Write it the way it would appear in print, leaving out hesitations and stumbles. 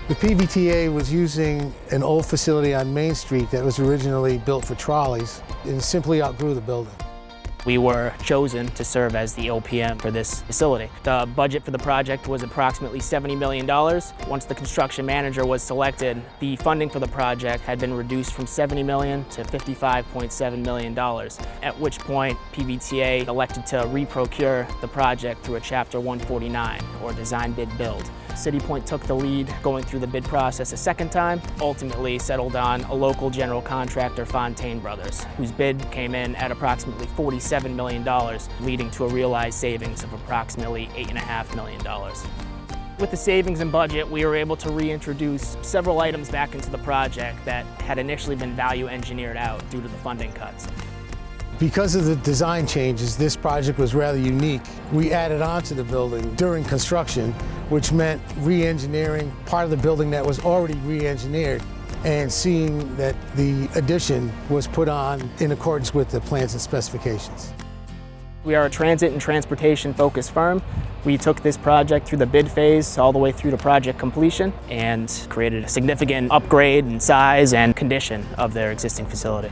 The PVTA was using an old facility on Main Street that was originally built for trolleys and simply outgrew the building. We were chosen to serve as the OPM for this facility. The budget for the project was approximately $70 million. Once the construction manager was selected, the funding for the project had been reduced from $70 million to $55.7 million, at which point PVTA elected to reprocure the project through a Chapter 149, or design bid build. City Point took the lead going through the bid process a second time, ultimately settled on a local general contractor, Fontaine Brothers, whose bid came in at approximately $47 million, leading to a realized savings of approximately $8.5 million. With the savings in budget, we were able to reintroduce several items back into the project that had initially been value engineered out due to the funding cuts. Because of the design changes, this project was rather unique. We added on to the building during construction, which meant re-engineering part of the building that was already re-engineered and seeing that the addition was put on in accordance with the plans and specifications. We are a transit and transportation focused firm. We took this project through the bid phase all the way through to project completion and created a significant upgrade in size and condition of their existing facility.